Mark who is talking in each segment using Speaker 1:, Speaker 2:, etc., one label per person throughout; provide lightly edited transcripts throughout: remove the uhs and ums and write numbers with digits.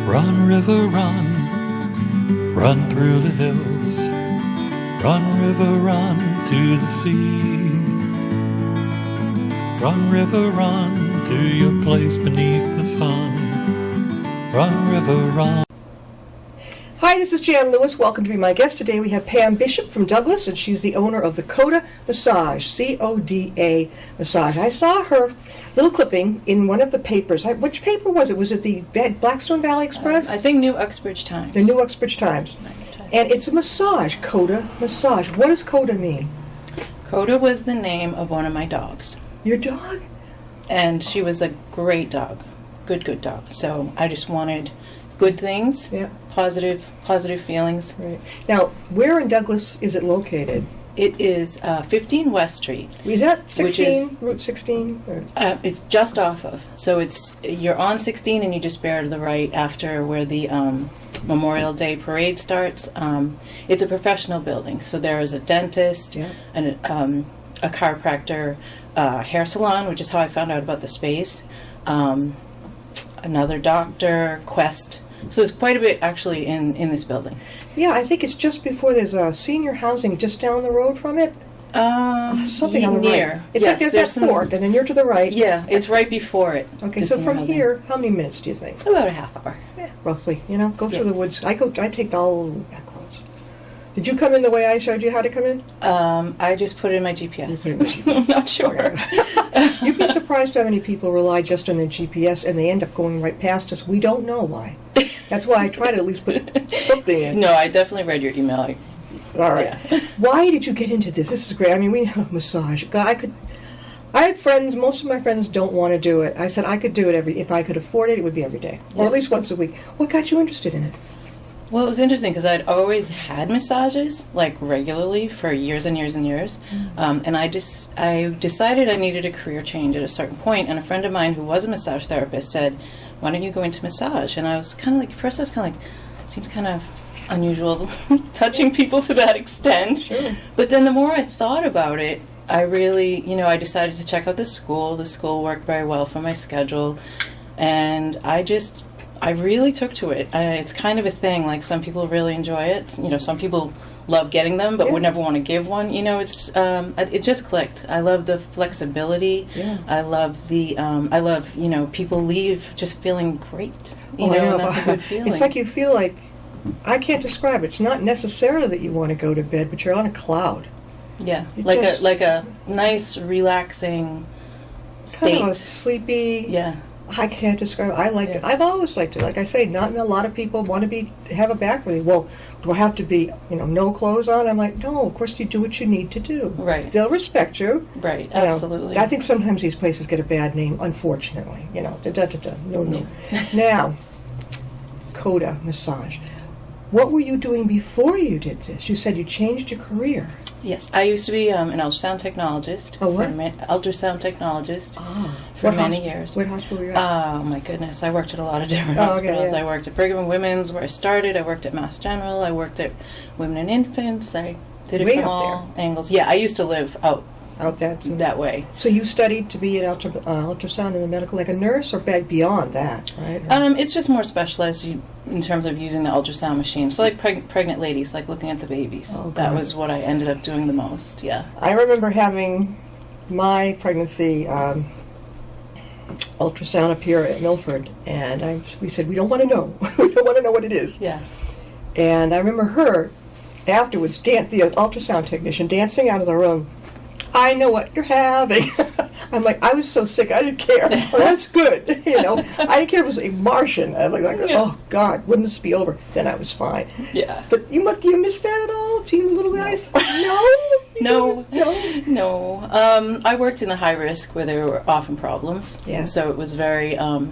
Speaker 1: Run, river, run, run through the hills. Run, river, run to the sea. Run, river, run to your place beneath the sun. Run, river, run.
Speaker 2: Hi, this is Jan Lewis. Welcome to be my guest. Today we have Pam Bishop from Douglas, and she's the owner of the CODA Massage, C-O-D-A Massage. I saw her little clipping in one of the papers. Which paper was it? Was it the Blackstone Valley Express?
Speaker 3: I think New Uxbridge Times.
Speaker 2: The New Uxbridge Times. And it's a massage, CODA Massage. What does CODA mean?
Speaker 3: CODA was the name of one of my dogs.
Speaker 2: Your dog?
Speaker 3: And she was a great dog. Good dog. So I just wanted good things.
Speaker 2: Yeah.
Speaker 3: Positive feelings.
Speaker 2: Right. Now, where in Douglas is it located?
Speaker 3: It is 15 West Street.
Speaker 2: Is that 16?
Speaker 3: Which
Speaker 2: Route 16?
Speaker 3: it's just off of. So you're on 16 and you just bear to the right after where the Memorial Day parade starts. It's a professional building. So there is a dentist, and a chiropractor, hair salon, which is how I found out about the space, another doctor, Quest. So there's quite a bit actually in this building.
Speaker 2: Yeah, I think it's just before there's a senior housing just down the road from it. Something on the
Speaker 3: near.
Speaker 2: right. It's like there's that fort, and then you're to the right.
Speaker 3: Yeah, it's right before it.
Speaker 2: Okay, so from here, how many minutes do you think?
Speaker 3: About a half hour.
Speaker 2: Yeah, roughly. Go through the woods. I take all back roads. Did you come in the way I showed you how to come in?
Speaker 3: I just put it in my GPS. I'm not sure.
Speaker 2: You'd be surprised how many people rely just on their GPS and they end up going right past us. We don't know why. That's why I try to at least put something in.
Speaker 3: No, I definitely read your email.
Speaker 2: All right. Yeah. Why did you get into this? This is great. I mean, we have massage. God, I had friends. Most of my friends don't want to do it. I said I could do it if I could afford it. It would be every day, or at least once a week. What got you interested in it?
Speaker 3: Well, it was interesting because I'd always had massages, like regularly, for years and years and years. And I decided I needed a career change at a certain point. And a friend of mine who was a massage therapist said, "Why don't you go into massage?" And I was kind of like, first I was kind of like, seems kind of unusual touching people to that extent.
Speaker 2: Sure.
Speaker 3: But then the more I thought about it, I really, I decided to check out the school. The school worked very well for my schedule. And I really took to it. It's kind of a thing. Like, some people really enjoy it. Some people love getting them, but would never want to give one. It just clicked. I love the flexibility.
Speaker 2: Yeah.
Speaker 3: I love people leave just feeling great.
Speaker 2: I know.
Speaker 3: And that's a good feeling.
Speaker 2: It's like you feel like, I can't describe it. It's not necessarily that you want to go to bed, but you're on a cloud.
Speaker 3: Yeah, like a nice, relaxing state.
Speaker 2: Kind of sleepy.
Speaker 3: Yeah.
Speaker 2: I can't describe it. I like it. I've always liked it. Like I say, not a lot of people want to have a back really. Well, do I have to be, no clothes on? I'm like, no, of course you do what you need to do.
Speaker 3: Right.
Speaker 2: They'll respect you.
Speaker 3: Right, absolutely.
Speaker 2: I think sometimes these places get a bad name, unfortunately. No. Now, CODA Massage. What were you doing before you did this? You said you changed your career.
Speaker 3: Yes, I used to be an ultrasound technologist.
Speaker 2: Oh, what?
Speaker 3: Ultrasound technologist for many years.
Speaker 2: What hospital were you at?
Speaker 3: Oh, my goodness. I worked at a lot of different hospitals.
Speaker 2: Okay, yeah.
Speaker 3: I worked at Brigham and Women's, where I started. I worked at Mass General. I worked at Women and Infants. I did it from all angles. Yeah, I used to live out that way.
Speaker 2: So you studied to be an ultrasound in the medical, like a nurse, or back beyond that, right?
Speaker 3: It's just more specialized in terms of using the ultrasound machine. So like pregnant ladies, like looking at the babies.
Speaker 2: Oh,
Speaker 3: that was what I ended up doing the most, yeah.
Speaker 2: I remember having my pregnancy ultrasound up here at Milford, and we said, we don't want to know. We don't want to know what it is.
Speaker 3: Yeah.
Speaker 2: And I remember her, afterwards, the ultrasound technician, dancing out of the room. I know what you're having. I'm like, I was so sick, I didn't care. Well, that's good. I didn't care if it was a Martian. I'm like, oh, God, wouldn't this be over? Then I was fine.
Speaker 3: Yeah.
Speaker 2: But do you miss that at all, teen little guys?
Speaker 3: No. I worked in the high risk where there were often problems.
Speaker 2: Yeah.
Speaker 3: So it was very, I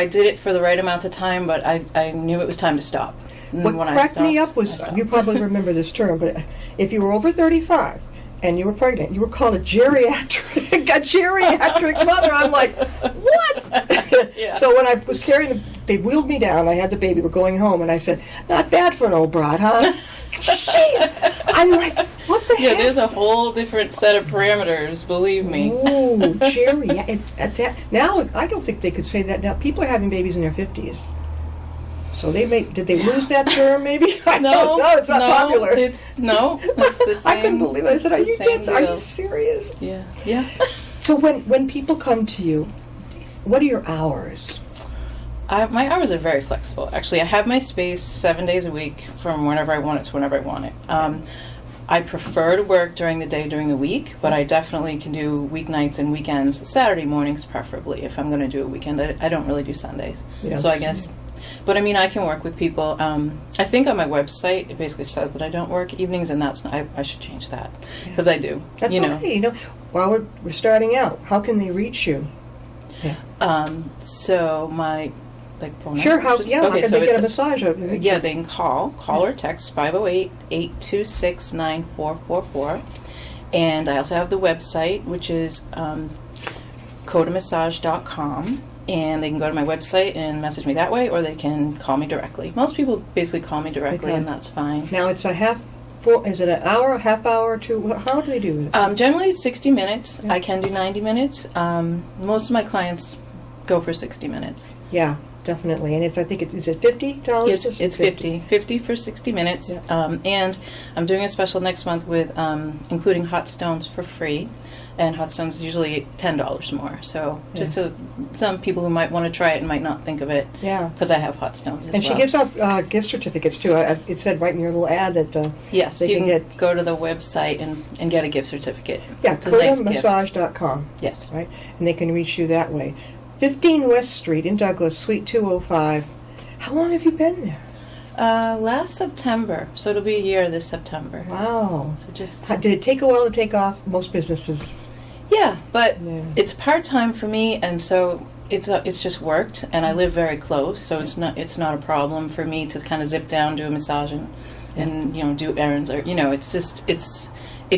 Speaker 3: did it for the right amount of time, but I knew it was time to stop. And
Speaker 2: what cracked me up was, you probably remember this term, but if you were over 35, and you were pregnant, you were called a geriatric mother. I'm like, what?
Speaker 3: Yeah.
Speaker 2: So when I was carrying they wheeled me down. I had the baby. We're going home, and I said, not bad for an old broad, huh? Jeez. I'm like, what the heck?
Speaker 3: Yeah, there's a whole different set of parameters, believe me.
Speaker 2: Ooh, Jerry. Now, I don't think they could say that now. People are having babies in their 50s. So did they lose that term maybe? I
Speaker 3: No,
Speaker 2: don't know, it's not popular.
Speaker 3: It's the same.
Speaker 2: I couldn't believe it. I said, are you serious?
Speaker 3: Yeah, yeah.
Speaker 2: So when people come to you, what are your hours?
Speaker 3: My hours are very flexible. Actually, I have my space 7 days a week from whenever I want it to whenever I want it. I prefer to work during the day, during the week, but I definitely can do weeknights and weekends, Saturday mornings preferably, if I'm going to do a weekend. I don't really do Sundays. So I guess, but I mean, I can work with people. I think on my website, it basically says that I don't work evenings, and that's not, I should change that, because I do.
Speaker 2: That's okay. While we're starting out, how can they reach you? Yeah.
Speaker 3: So my phone
Speaker 2: sure,
Speaker 3: number.
Speaker 2: how can they get a massage?
Speaker 3: Yeah, they can call or text 508-826-9444. And I also have the website, which is CODAmassage.com. And they can go to my website and message me that way, or they can call me directly. Most people basically call me directly, and that's fine.
Speaker 2: Now, it's is it an hour, a half hour, how do they do it?
Speaker 3: Generally, it's 60 minutes. Yeah. I can do 90 minutes. Most of my clients go for 60 minutes.
Speaker 2: Yeah. Definitely, and is it $50?
Speaker 3: It's 50 for 60 minutes, yeah. And I'm doing a special next month with including hot stones for free, and hot stones is usually $10 more. So just so some people who might want to try it and might not think of it, because I have hot stones as well.
Speaker 2: And she gives out gift certificates too. It said right in your little ad that
Speaker 3: yes, you can go to the website and get a gift certificate.
Speaker 2: Yeah, CODAmassage.com.
Speaker 3: Yes,
Speaker 2: right, and they can reach you that way. 15 West Street in Douglas, Suite 205. How long have you been there?
Speaker 3: Last September, so it'll be a year this September.
Speaker 2: Wow.
Speaker 3: So
Speaker 2: did it take a while to take off? Most businesses.
Speaker 3: Yeah, but it's part-time for me, and so it's just worked, and I live very close, so it's not a problem for me to kind of zip down, do a massage, and do errands, or it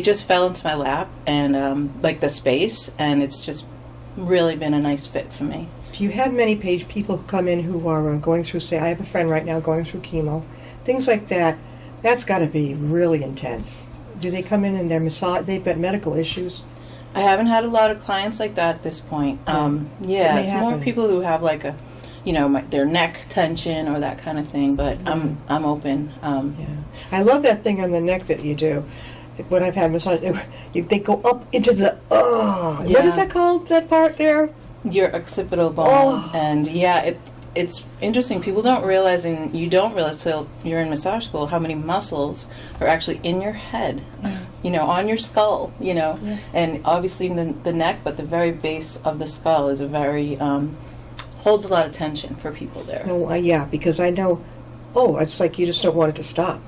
Speaker 3: just fell into my lap, and like the space, and it's just really been a nice fit for me.
Speaker 2: Do you have many people who come in who are going through, say, I have a friend right now going through chemo, things like that? That's got to be really intense. Do they come in and they've got medical issues?
Speaker 3: I haven't had a lot of clients like that at this point. It's more people who have like a, their neck tension or that kind of thing. But I'm open.
Speaker 2: I love that thing on the neck that you do. When I've had massage, they go up into the what is that called? That part there?
Speaker 3: Your occipital bone, and it's interesting. People don't realize, and you don't realize till you're in massage school, how many muscles are actually in your head, on your skull, and obviously the neck, but the very base of the skull is a very holds a lot of tension for people there.
Speaker 2: Because I know. It's like you just don't want it to stop.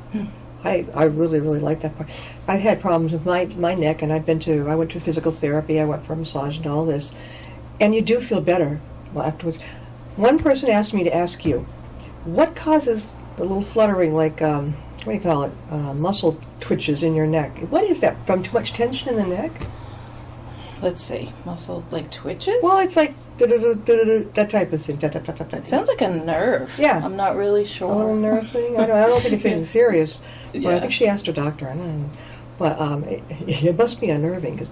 Speaker 2: I really, really like that part. I've had problems with my neck, and I went to physical therapy, I went for a massage and all this, and you do feel better afterwards. One person asked me to ask you, what causes the little fluttering, like, what do you call it, muscle twitches in your neck? What is that, from too much tension in the neck?
Speaker 3: Let's see, muscle, like twitches?
Speaker 2: Well, it's like that type of thing.
Speaker 3: It sounds like a nerve.
Speaker 2: Yeah.
Speaker 3: I'm not really sure.
Speaker 2: A little nerve thing? I don't think it's anything serious. But I think she asked her doctor. I don't know. But it must be unnerving. Cause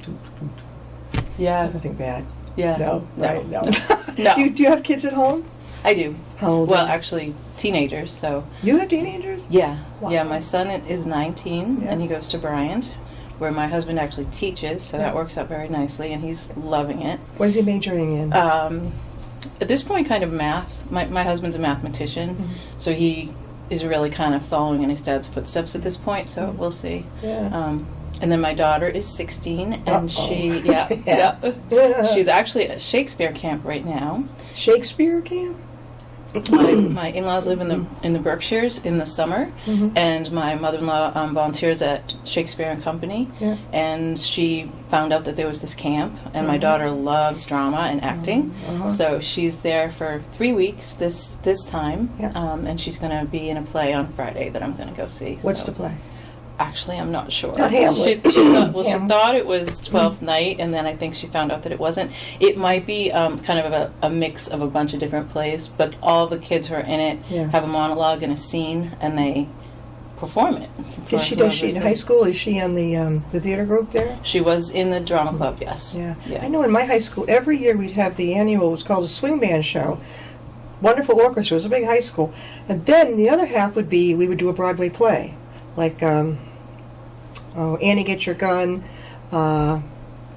Speaker 2: nothing bad.
Speaker 3: Yeah.
Speaker 2: No. Right? No.
Speaker 3: No.
Speaker 2: Do you have kids at home?
Speaker 3: I do.
Speaker 2: How old?
Speaker 3: Well, actually, teenagers. So.
Speaker 2: You have teenagers?
Speaker 3: Yeah.
Speaker 2: Wow.
Speaker 3: Yeah, my son is 19, and he goes to Bryant, where my husband actually teaches, so that works out very nicely, and he's loving it.
Speaker 2: What is he majoring in?
Speaker 3: At this point, kind of math. My husband's a mathematician, so he is really kind of following in his dad's footsteps at this point, so we'll see.
Speaker 2: Yeah.
Speaker 3: And then my daughter is 16, and she's actually at Shakespeare camp right now.
Speaker 2: Shakespeare camp?
Speaker 3: My in-laws live in the Berkshires in the summer, and my mother-in-law volunteers at Shakespeare and Company, and she found out that there was this camp, and my daughter loves drama and acting, so she's there for 3 weeks this time, and she's going to be in a play on Friday that I'm going to go see.
Speaker 2: What's the play?
Speaker 3: Actually, I'm not sure.
Speaker 2: Not Hamlet.
Speaker 3: She thought it was Twelfth Night, and then I think she found out that it wasn't. It might be kind of a mix of a bunch of different plays, but all the kids who are in it have a monologue and a scene, and they perform it.
Speaker 2: Does she in high school? Is she on the theater group there?
Speaker 3: She was in the drama club, yes.
Speaker 2: Yeah. I know in my high school, every year we'd have the annual, it was called a swing band show, wonderful orchestra. It was a big high school. And then the other half would be, we would do a Broadway play. Like, Annie Get Your Gun.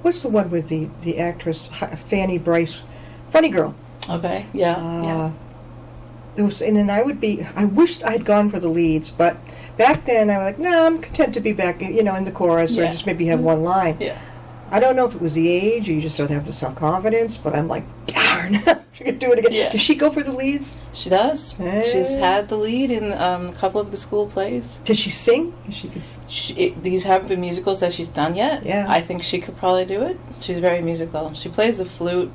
Speaker 2: What's the one with the actress, Fanny Bryce? Funny Girl.
Speaker 3: Okay, yeah.
Speaker 2: It was, and then I wished I had gone for the leads, but back then I was like, no, I'm content to be back, in the chorus, or just maybe have one line.
Speaker 3: Yeah.
Speaker 2: I don't know if it was the age, or you just don't have the self-confidence, but I'm like, darn, she could do it again.
Speaker 3: Yeah.
Speaker 2: Does she go for the leads?
Speaker 3: She does. She's had the lead in a couple of the school plays.
Speaker 2: Does she sing?
Speaker 3: These haven't been musicals that she's done yet.
Speaker 2: Yeah.
Speaker 3: I think she could probably do it. She's very musical. She plays the flute.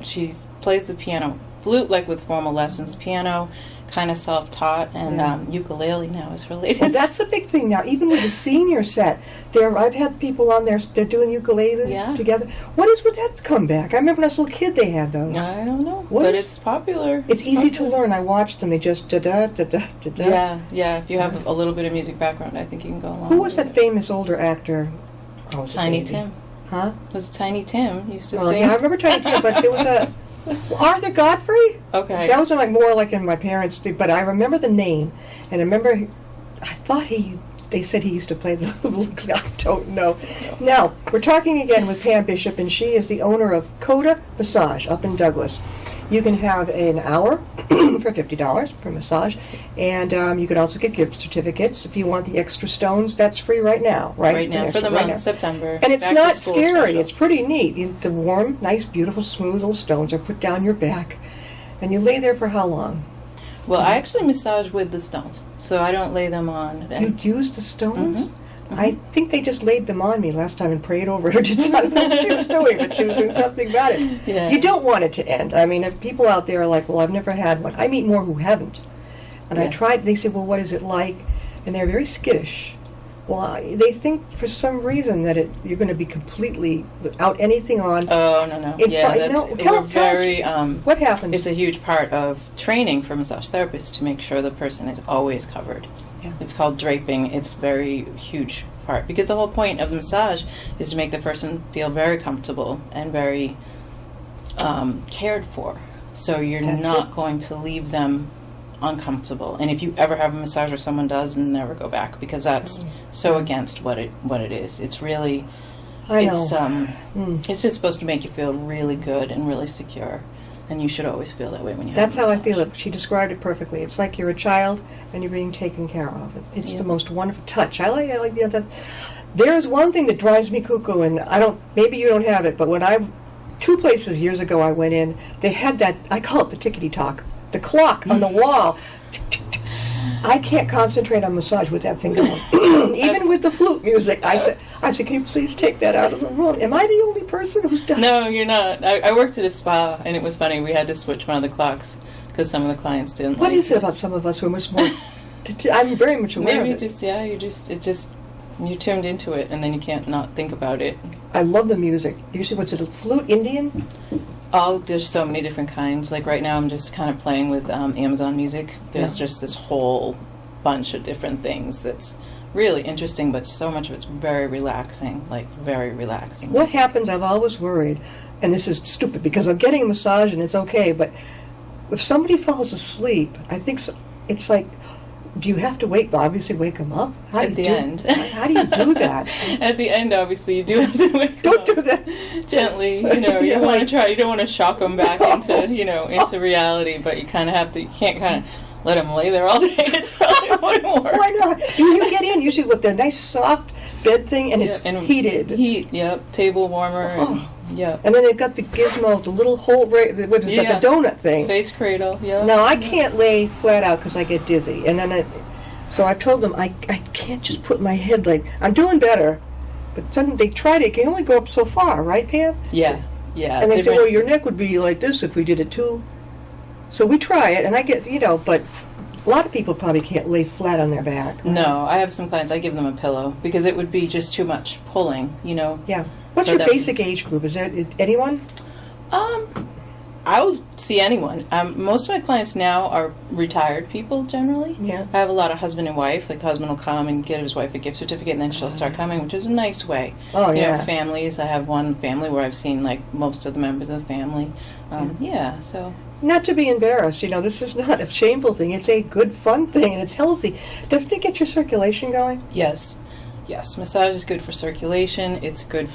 Speaker 3: She plays the piano. Flute, like with formal lessons. Piano, kind of self-taught, and ukulele now is her latest.
Speaker 2: Well, that's a big thing now. Even with the senior set, I've had people on there. They're doing ukuleles together. What is with that comeback? I remember when I was a little kid, they had those.
Speaker 3: I don't know, but it's popular.
Speaker 2: It's easy to learn. I watched them. They just da da da da da da.
Speaker 3: Yeah. If you have a little bit of music background, I think you can go along.
Speaker 2: Who was that famous older actor? Oh,
Speaker 3: Tiny Tim.
Speaker 2: Huh?
Speaker 3: Was it Tiny Tim? He used to
Speaker 2: Oh,
Speaker 3: sing.
Speaker 2: yeah, I remember Tiny Tim, but there was a Arthur Godfrey.
Speaker 3: Okay.
Speaker 2: That was like more like in my parents' but I remember the name, and I remember I thought they said he used to play the I don't know. Now, we're talking again with Pam Bishop, and she is the owner of CODA Massage up in Douglas. You can have an hour for $50 for massage, and you can also get gift certificates if you want the extra stones. That's free right now, right?
Speaker 3: Right now, for the month of September.
Speaker 2: And it's
Speaker 3: back
Speaker 2: not
Speaker 3: to school
Speaker 2: scary.
Speaker 3: special.
Speaker 2: It's pretty neat. The warm, nice, beautiful, smooth little stones are put down your back, and you lay there for how long?
Speaker 3: Well, I actually massage with the stones, so I don't lay them on.
Speaker 2: You use the stones?
Speaker 3: Mm-hmm.
Speaker 2: I think they just laid them on me last time and prayed over it. I don't know what she was doing, but she was doing something about it.
Speaker 3: Yeah.
Speaker 2: You don't want it to end. I mean, if people out there are like, well, I've never had one. I meet more who haven't. And I tried, they said, well, what is it like? And they're very skittish. Well, they think for some reason that you're going to be completely without anything on.
Speaker 3: Oh, no.
Speaker 2: What happens?
Speaker 3: It's a huge part of training for massage therapists to make sure the person is always covered.
Speaker 2: Yeah.
Speaker 3: It's called draping. It's very huge part because the whole point of the massage is to make the person feel very comfortable and very cared for. So you're not going to leave them uncomfortable. And if you ever have a massage where someone does, never go back because that's so against what it is. It's really, it's just supposed to make you feel really good and really secure. And you should always feel that way when you
Speaker 2: That's
Speaker 3: have a
Speaker 2: how I
Speaker 3: massage.
Speaker 2: feel it. She described it perfectly. It's like you're a child and you're being taken care of. It's the most wonderful touch. I like that. There's one thing that drives me cuckoo, and maybe you don't have it, but when 2 places years ago I went in, they had that, I call it the tickety-tock, the clock on the wall. I can't concentrate on massage with that thing going. Even with the flute music, I said, can you please take that out of the room? Am I the only person who's done
Speaker 3: No, you're not. I worked at a spa, and it was funny. We had to switch one of the clocks because some of the clients didn't.
Speaker 2: What is it about some of us who are much more? I'm very much aware
Speaker 3: Maybe
Speaker 2: of it.
Speaker 3: you tuned into it, and then you can't not think about it.
Speaker 2: I love the music. Usually, what's it? A flute, Indian?
Speaker 3: There's so many different kinds. Like right now, I'm just kind of playing with Amazon Music. There's just this whole bunch of different things that's really interesting, but so much of it's very relaxing, like very relaxing.
Speaker 2: What happens? I've always worried, and this is stupid because I'm getting a massage and it's okay, but if somebody falls asleep, I think it's like, do you have to obviously wake them up?
Speaker 3: At the end.
Speaker 2: How do you do that?
Speaker 3: At the end, obviously, you do have to wake
Speaker 2: Don't
Speaker 3: them
Speaker 2: do
Speaker 3: up
Speaker 2: that.
Speaker 3: gently. You want to try. You don't want to shock them back into reality, but you kind of have to. You can't kind of let them lay there all day. It's probably wouldn't work.
Speaker 2: Why not? You get in usually with their nice soft bed thing, and it's heated.
Speaker 3: Table warmer.
Speaker 2: And then they've got the gizmo, the little hole, like a donut thing.
Speaker 3: Face cradle,
Speaker 2: No, I can't lay flat out because I get dizzy. And then so I told them I can't just put my head I'm doing better. But something they tried it can only go up so far, right, Pam?
Speaker 3: Yeah.
Speaker 2: And they say, well, your neck would be like this if we did it too. So we try it, and I get, but a lot of people probably can't lay flat on their back. Right?
Speaker 3: No, I have some clients, I give them a pillow because it would be just too much pulling,
Speaker 2: Yeah. What's your basic age group? Is there anyone?
Speaker 3: I will see anyone. Most of my clients now are retired people generally.
Speaker 2: Yeah.
Speaker 3: I have a lot of husband and wife. Like the husband will come and get his wife a gift certificate, and then she'll start coming, which is a nice way.
Speaker 2: Oh, yeah.
Speaker 3: Families. I have one family where I've seen most of the members of the family. So
Speaker 2: Not to be embarrassed, this is not a shameful thing. It's a good, fun thing, and it's healthy. Doesn't it get your circulation going?
Speaker 3: Yes. Massage is good for circulation. It's good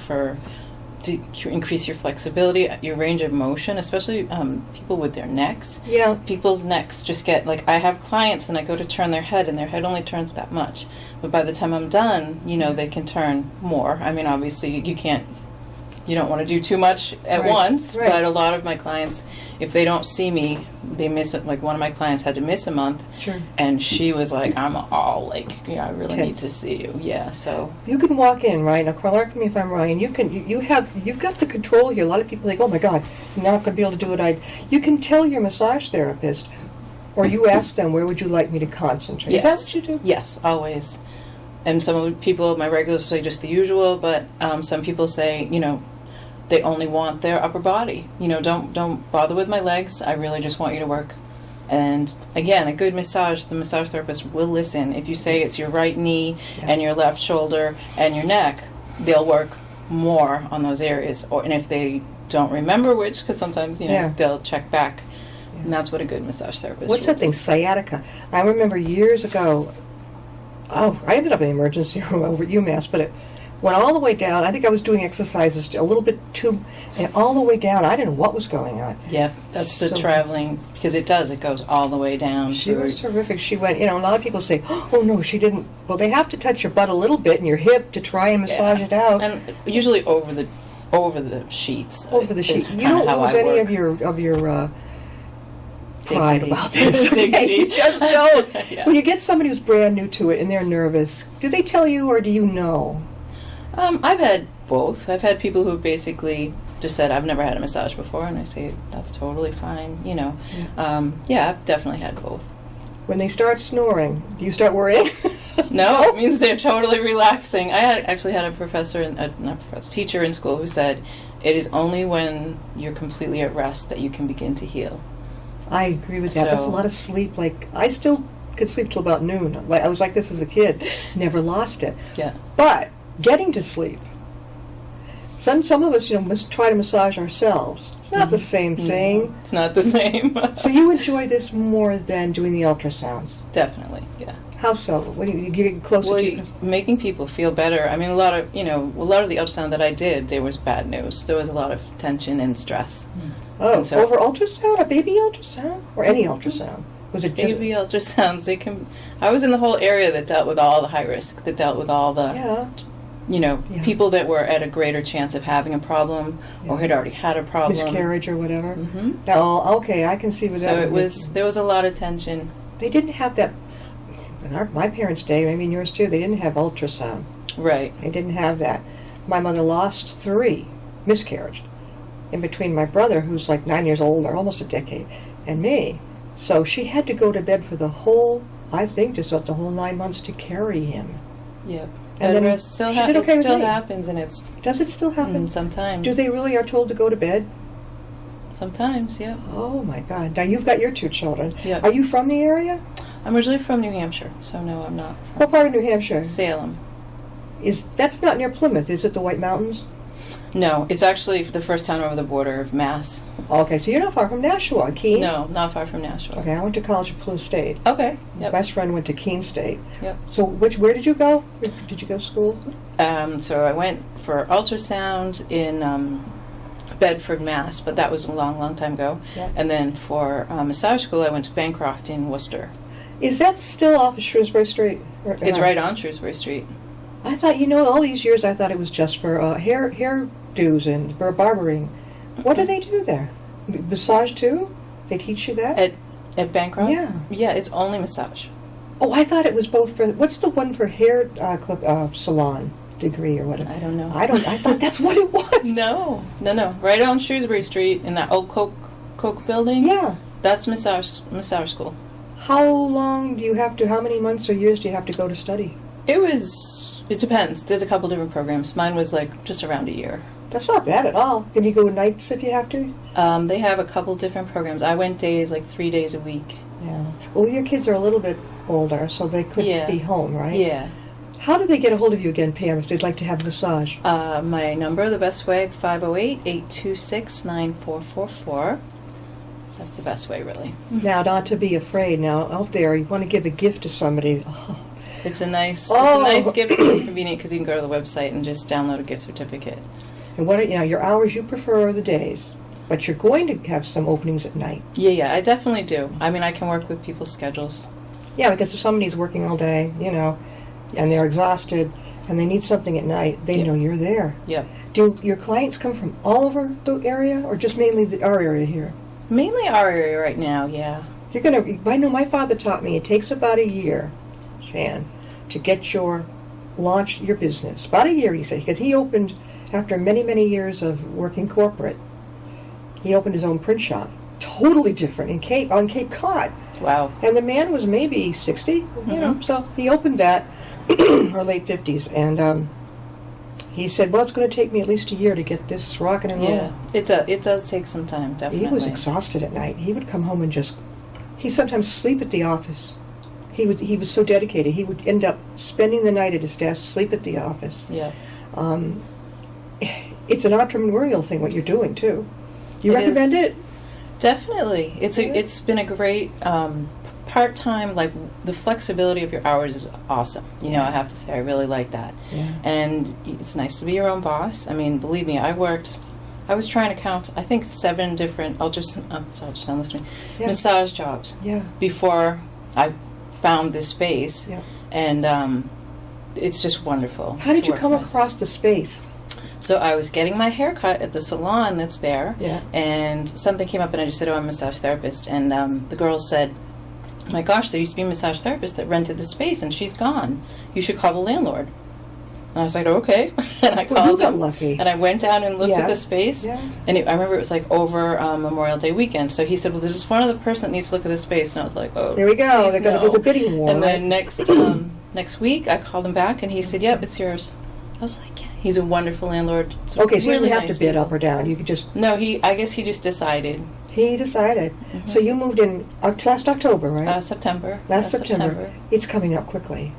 Speaker 3: to increase your flexibility, your range of motion, especially people with their necks.
Speaker 2: Yeah.
Speaker 3: People's necks just get, I have clients and I go to turn their head and their head only turns that much. But by the time I'm done, they can turn more. I mean, obviously you don't want to do too much at once,
Speaker 2: right.
Speaker 3: But a lot of my clients, if they don't see me, they miss it. Like one of my clients had to miss a month,
Speaker 2: Sure.
Speaker 3: And she was like, I'm all I really need to see you. Yeah, so.
Speaker 2: You can walk in, right? Now, correct me if I'm wrong, and you've got the control here. A lot of people think, oh my God, you're not going to be able to do it. You can tell your massage therapist, or you ask them, where would you like me to concentrate?
Speaker 3: Yes.
Speaker 2: Is that what you do?
Speaker 3: Yes, always. And some people, my regulars say just the usual, but some people say, they only want their upper body. Don't bother with my legs. I really just want you to work. And again, a good massage, the massage therapist will listen. If you say it's your right knee and your left shoulder and your neck, they'll work more on those areas. And if they don't remember which, because sometimes, they'll check back. Yeah. And that's what a good massage therapist
Speaker 2: What's that thing, sciatica? I remember years ago, I ended up in the emergency room over at UMass, but it went all the way down. I think I was doing exercises a little bit too, and all the way down. I didn't know what was going on.
Speaker 3: Yeah, that's the traveling, because it goes all the way down.
Speaker 2: She was terrific. She went, a lot of people say, oh no, she didn't. Well, they have to touch your butt a little bit and your hip to try and massage it out.
Speaker 3: And usually over the sheets.
Speaker 2: Over the sheet. You don't lose any of your pride about this. You just don't.
Speaker 3: Yeah.
Speaker 2: When you get somebody who's brand new to it and they're nervous, do they tell you or do you know?
Speaker 3: I've had both. I've had people who basically just said, I've never had a massage before, and I say, that's totally fine, Yeah, I've definitely had both.
Speaker 2: When they start snoring, do you start worrying?
Speaker 3: No, it means they're totally relaxing. I actually had a teacher in school who said, it is only when you're completely at rest that you can begin to heal.
Speaker 2: I agree with that. That's a lot of sleep. I still could sleep till about noon. I was like this as a kid. Never lost it.
Speaker 3: Yeah.
Speaker 2: But getting to sleep. Some of us, must try to massage ourselves. It's not the same thing.
Speaker 3: It's not the same.
Speaker 2: So you enjoy this more than doing the ultrasounds?
Speaker 3: Definitely, yeah.
Speaker 2: How so? What do you get closer to?
Speaker 3: Making people feel better. I mean, a lot of the ultrasound that I did, there was bad news. There was a lot of tension and stress.
Speaker 2: Oh, so, over ultrasound, a baby ultrasound, or any ultrasound? Was it just
Speaker 3: baby ultrasounds? I was in the whole area that dealt with all the high risk, that dealt with all the, people that were at a greater chance of having a problem or had already had a problem,
Speaker 2: miscarriage or whatever.
Speaker 3: Mm-hmm.
Speaker 2: Oh, okay, I can see where that.
Speaker 3: So there was a lot of tension.
Speaker 2: They didn't have that in my parents' day. Maybe in yours too. They didn't have ultrasound.
Speaker 3: Right.
Speaker 2: They didn't have that. My mother lost 3 miscarriages in between my brother, who's like 9 years older, almost a decade, and me. So she had to go to bed for the whole, just about the whole 9 months to carry him.
Speaker 3: Yeah.
Speaker 2: And then
Speaker 3: it still happens, and it's...
Speaker 2: Does it still happen?
Speaker 3: Sometimes.
Speaker 2: Do they really are told to go to bed?
Speaker 3: Sometimes, yeah.
Speaker 2: Oh, my God. Now, you've got your 2 children.
Speaker 3: Yeah.
Speaker 2: Are you from the area?
Speaker 3: I'm originally from New Hampshire, so no, I'm not.
Speaker 2: What part of New Hampshire?
Speaker 3: Salem.
Speaker 2: That's not near Plymouth, is it, the White Mountains?
Speaker 3: No, it's actually the first town over the border of Mass.
Speaker 2: Okay, so you're not far from Nashua, Keene?
Speaker 3: No, not far from Nashua.
Speaker 2: Okay, I went to college at Plymouth State.
Speaker 3: Okay,
Speaker 2: My
Speaker 3: yep.
Speaker 2: best friend went to Keene State.
Speaker 3: Yep.
Speaker 2: So where did you go? Did you go to school?
Speaker 3: So I went for ultrasound in Bedford, Mass, but that was a long, long time ago.
Speaker 2: Yep.
Speaker 3: And then for massage school, I went to Bancroft in Worcester.
Speaker 2: Is that still off of Shrewsbury Street?
Speaker 3: It's right on Shrewsbury Street.
Speaker 2: I thought, all these years I thought it was just for hairdos and barbering. What do they do there? Massage too? They teach you that?
Speaker 3: At Bancroft?
Speaker 2: Yeah.
Speaker 3: Yeah, it's only massage.
Speaker 2: Oh, I thought it was both for... What's the one for hair clip salon degree or whatever?
Speaker 3: I don't know.
Speaker 2: I thought that's what it was.
Speaker 3: No. Right on Shrewsbury Street in that old Coke building.
Speaker 2: Yeah.
Speaker 3: That's massage school.
Speaker 2: How long do you have to... How many months or years do you have to go to study?
Speaker 3: It depends. There's a couple different programs. Mine was just around a year.
Speaker 2: That's not bad at all. Can you go nights if you have to?
Speaker 3: They have a couple different programs. I went days, 3 days a week.
Speaker 2: Yeah. Well, your kids are a little bit older, so they could be home, right?
Speaker 3: Yeah.
Speaker 2: How do they get a hold of you again, Pam, if they'd like to have a massage?
Speaker 3: My number, the best way, 508-826-9444. That's the best way, really.
Speaker 2: Now, not to be afraid. Now, out there, you want to give a gift to somebody. Oh.
Speaker 3: It's a nice
Speaker 2: Oh.
Speaker 3: gift, and it's convenient because you can go to the website and just download a gift certificate.
Speaker 2: And what are, your hours you prefer are the days, but you're going to have some openings at night.
Speaker 3: Yeah, I definitely do. I mean, I can work with people's schedules.
Speaker 2: Yeah, because if somebody's working all day, and they're exhausted, and they need something at night, they know you're there.
Speaker 3: Yep.
Speaker 2: Do your clients come from all over the area, or just mainly our area here?
Speaker 3: Mainly our area right now, yeah.
Speaker 2: You're gonna. I know my father taught me it takes about a year, Shan, to get launch your business. About a year, he said, because he opened after many, many years of working corporate. He opened his own print shop, totally different on Cape Cod.
Speaker 3: Wow.
Speaker 2: And the man was maybe 60, so he opened that, or late 50s, and he said, well, it's going to take me at least a year to get this rocking and rolling.
Speaker 3: Yeah, it does take some time, definitely.
Speaker 2: He was exhausted at night. He would come home and he'd sometimes sleep at the office. He was so dedicated. He would end up spending the night at his desk, sleep at the office.
Speaker 3: Yeah.
Speaker 2: It's an entrepreneurial thing, what you're doing, too. You recommend it?
Speaker 3: Definitely. It's been a great part-time, like the flexibility of your hours is awesome. I have to say, I really like that.
Speaker 2: Yeah.
Speaker 3: And it's nice to be your own boss. I mean, believe me, I was trying to count, I think 7 different ultrasound listening, massage jobs before I found this space.
Speaker 2: Yeah.
Speaker 3: And it's just wonderful.
Speaker 2: How did you come across the space?
Speaker 3: So I was getting my hair cut at the salon that's there,
Speaker 2: Yeah.
Speaker 3: and something came up, and I just said, I'm a massage therapist. And the girls said, my gosh, there used to be a massage therapist that rented the space, and she's gone. You should call the landlord. And I was like, okay. And I called him.
Speaker 2: Lucky.
Speaker 3: And I went down and looked at the space.
Speaker 2: Yeah.
Speaker 3: And I remember it was like over Memorial Day weekend. So he said, well, there's just one other person that needs to look at this space. And I was like, oh.
Speaker 2: There we go. They're going to do the bidding war.
Speaker 3: And then next week, I called him back, and he said, yep, it's yours. I was like, yeah. He's a wonderful landlord.
Speaker 2: Okay, so
Speaker 3: really
Speaker 2: you didn't have
Speaker 3: nice
Speaker 2: to bid
Speaker 3: people.
Speaker 2: up or down. You could just...
Speaker 3: No, I guess he just decided.
Speaker 2: He decided.
Speaker 3: Mm-hmm.
Speaker 2: So you moved in last October, right?
Speaker 3: September.
Speaker 2: Last September. It's coming up quickly.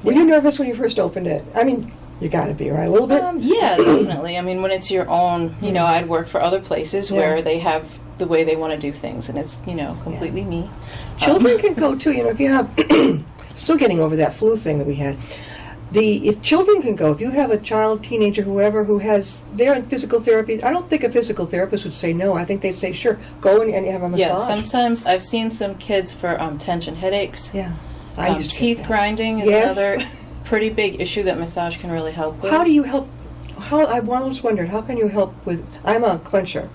Speaker 2: Were you nervous when you first opened it? I mean, you got to be, right? A little bit?
Speaker 3: Yeah, definitely. I mean, when it's your own, I'd worked for other places where they have the way they want to do things, and it's, completely me.
Speaker 2: Children can go, too. If you have... Still getting over that flu thing that we had. If children can go, if you have a child, teenager, whoever, they're in physical therapy, I don't think a physical therapist would say no. I think they'd say, sure, go and have a massage.
Speaker 3: Yeah, sometimes I've seen some kids for tension headaches.
Speaker 2: Yeah.
Speaker 3: Teeth grinding is another pretty big issue that massage can really help with.
Speaker 2: How do you help? I've always wondered, how can you help with, I'm a clencher.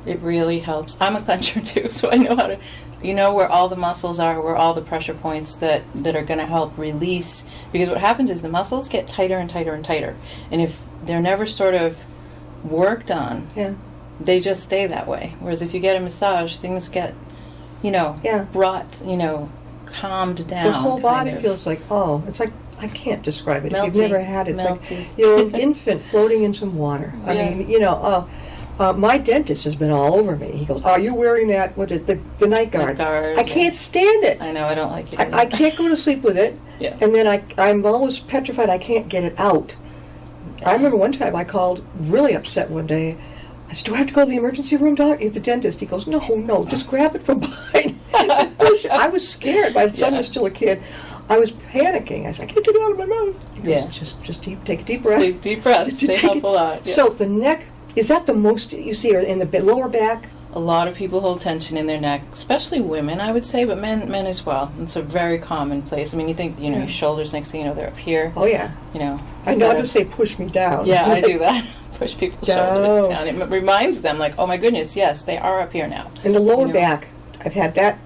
Speaker 3: It really helps. I'm a clencher too, so I know how to, where all the muscles are, where all the pressure points that are going to help release. Because what happens is the muscles get tighter and tighter and tighter. And if they're never sort of worked on, they just stay that way. Whereas if you get a massage, things get, brought, calmed down.
Speaker 2: The whole body feels like, it's like, I can't describe it.
Speaker 3: Melty.
Speaker 2: If you've never had it, it's
Speaker 3: Melty.
Speaker 2: like you're an infant floating in some water. I mean, my dentist has been all over me. He goes, are you wearing that, the night guard? I can't stand it.
Speaker 3: I know, I don't like it.
Speaker 2: I can't go to sleep with it.
Speaker 3: Yeah.
Speaker 2: And then I'm always petrified I can't get it out. I remember one time I called really upset one day. I said, do I have to go to the emergency room, doc? At the dentist. He goes, no, just grab it from behind. I was scared. My son was still a kid. I was panicking. I said, I can't get it out of my mouth. He goes, just take a deep breath.
Speaker 3: Deep breaths. They help a lot. Yeah.
Speaker 2: So the neck, is that the most you see, or in the lower back?
Speaker 3: A lot of people hold tension in their neck, especially women, I would say, but men as well. It's a very common place. I mean, you think, your shoulders, next thing you know, they're up here.
Speaker 2: Oh, yeah. I know to say push me down.
Speaker 3: Yeah, I do that. Push people's shoulders down. It reminds them, like, oh my goodness, yes, they are up here now.
Speaker 2: In the lower back, I've had that.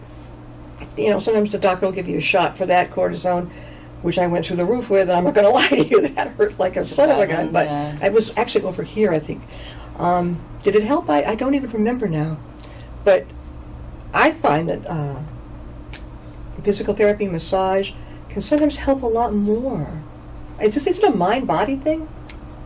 Speaker 2: Sometimes the doctor will give you a shot for that cortisone, which I went through the roof with, and I'm not going to lie to you, that hurt like a son of a gun. But I was actually over here, I think. Did it help? I don't even remember now. But I find that physical therapy, massage, can sometimes help a lot more. Is it a mind-body thing?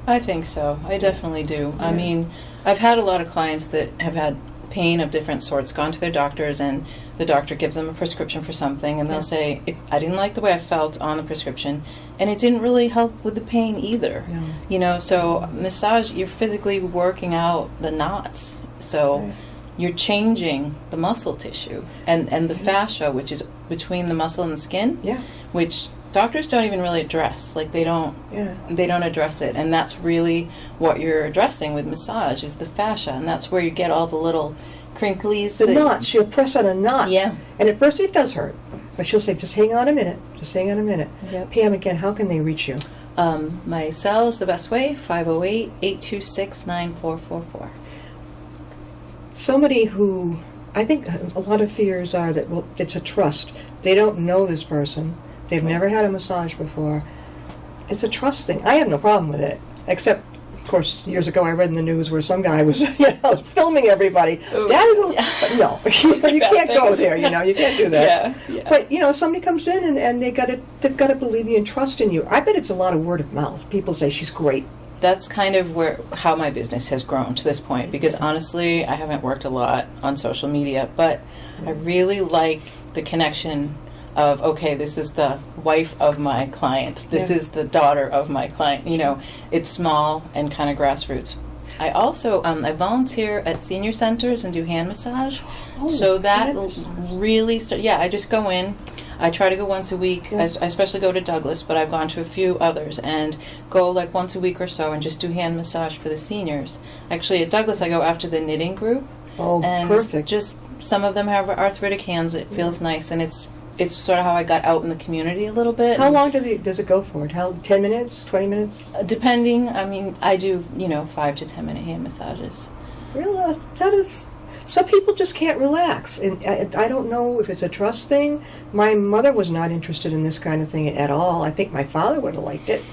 Speaker 3: I think so. I definitely do. Yeah. I mean, I've had a lot of clients that have had pain of different sorts, gone to their doctors, and the doctor gives them a prescription for something, and they'll say, I didn't like the way I felt on the prescription, and it didn't really help with the pain either. No. So massage, you're physically working out the knots. So you're changing the muscle tissue and the fascia, which is between the muscle and the skin,
Speaker 2: Yeah.
Speaker 3: which doctors don't even really address. Like they don't address it, and that's really what you're addressing with massage is the fascia, and that's where you get all the little crinklies.
Speaker 2: The knots. She'll press on a knot.
Speaker 3: Yeah.
Speaker 2: And at first it does hurt, but she'll say, "Just hang on a minute. Just hang on a minute."
Speaker 3: Yep.
Speaker 2: Pam, again, how can they reach you?
Speaker 3: My cell is the best way, 508-826-9444.
Speaker 2: Somebody who, I think a lot of fears are that, well, it's a trust. They don't know this person. They've never had a massage before. It's a trust thing. I have no problem with it, except, of course, years ago I read in the news where some guy was, filming everybody.
Speaker 3: Ooh.
Speaker 2: That is no, you can't go there. You can't do that.
Speaker 3: Yeah.
Speaker 2: But somebody comes in and they've got to believe you and trust in you. I bet it's a lot of word of mouth. People say she's great.
Speaker 3: That's kind of how my business has grown to this point, because honestly, I haven't worked a lot on social media, but I really like the connection of, okay, this is the wife of my client, this is the daughter of my client. It's small and kind of grassroots. I also I volunteer at senior centers and do hand massage, so that really I just go in. I try to go once a week. I especially go to Douglas, but I've gone to a few others and go like once a week or so and just do hand massage for the seniors. Actually, at Douglas, I go after the knitting group.
Speaker 2: Oh,
Speaker 3: and
Speaker 2: perfect.
Speaker 3: Just some of them have arthritic hands. It feels nice, and it's sort of how I got out in the community a little bit.
Speaker 2: How long does it go for? 10 minutes, 20 minutes?
Speaker 3: Depending. I mean, I do 5 to 10 minute hand massages.
Speaker 2: Really, that is. Some people just can't relax, and I don't know if it's a trust thing. My mother was not interested in this kind of thing at all. I think my father would have liked it,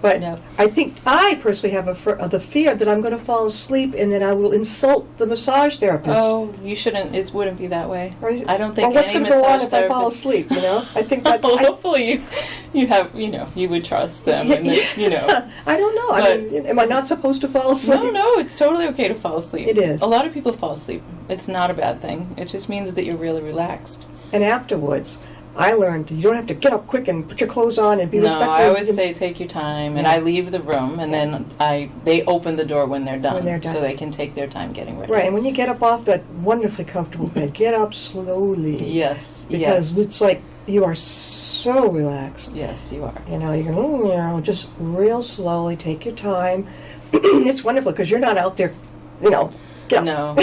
Speaker 2: but
Speaker 3: No.
Speaker 2: I think I personally have the fear that I'm going to fall asleep and that I will insult the massage therapist.
Speaker 3: Oh, you shouldn't. It wouldn't be that way. I don't think
Speaker 2: what's
Speaker 3: any
Speaker 2: going to go on
Speaker 3: massage
Speaker 2: if I fall
Speaker 3: therapist.
Speaker 2: asleep? I think that.
Speaker 3: Well, hopefully, you have. You would trust them, and
Speaker 2: I don't know. I mean, am I not supposed to fall asleep?
Speaker 3: No, it's totally okay to fall asleep.
Speaker 2: It is.
Speaker 3: A lot of people fall asleep. It's not a bad thing. It just means that you're really relaxed.
Speaker 2: And afterwards, I learned you don't have to get up quick and put your clothes on and be respectful.
Speaker 3: I always say take your time, and I leave the room, and then they open the door when they're done, so they can take their time getting ready.
Speaker 2: Right, and when you get up off that wonderfully comfortable bed, get up slowly.
Speaker 3: Yes,
Speaker 2: because it's like you are so relaxed.
Speaker 3: Yes, you are.
Speaker 2: You can just real slowly take your time. It's wonderful because you're not out there, get up.
Speaker 3: No.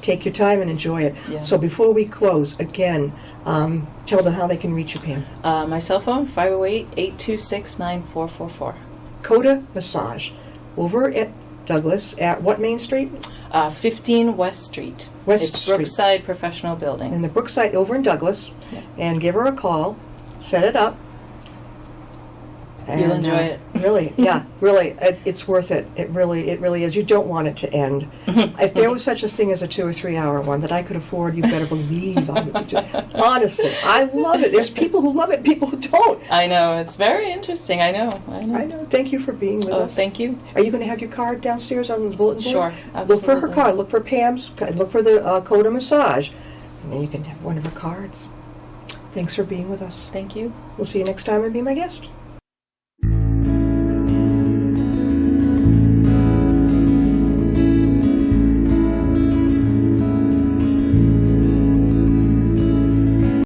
Speaker 2: Take your time and enjoy it.
Speaker 3: Yeah.
Speaker 2: So before we close, again, tell them how they can reach you, Pam.
Speaker 3: My cell phone, 508-826-9444.
Speaker 2: CODA Massage, over at Douglas, at what Main Street?
Speaker 3: 15 West Street.
Speaker 2: West
Speaker 3: It's
Speaker 2: Street.
Speaker 3: Brookside Professional Building.
Speaker 2: In the Brookside, over in Douglas.
Speaker 3: Yeah.
Speaker 2: And give her a call, set it up.
Speaker 3: You'll enjoy it.
Speaker 2: Really, it's worth it. It really is. You don't want it to end. If there was such a thing as a 2 or 3 hour one that I could afford, you better believe I would do. Honestly, I love it. There's people who love it, people who don't.
Speaker 3: I know, it's very interesting. I know.
Speaker 2: I know. Thank you for being with us.
Speaker 3: Thank you.
Speaker 2: Are you going to have your card downstairs on the bulletin board?
Speaker 3: Sure,
Speaker 2: Look for her
Speaker 3: absolutely.
Speaker 2: card. Look for Pam's. Look for the CODA Massage, and then you can have one of her cards. Thanks for being with us.
Speaker 3: Thank you.
Speaker 2: We'll see you next time and be my guest.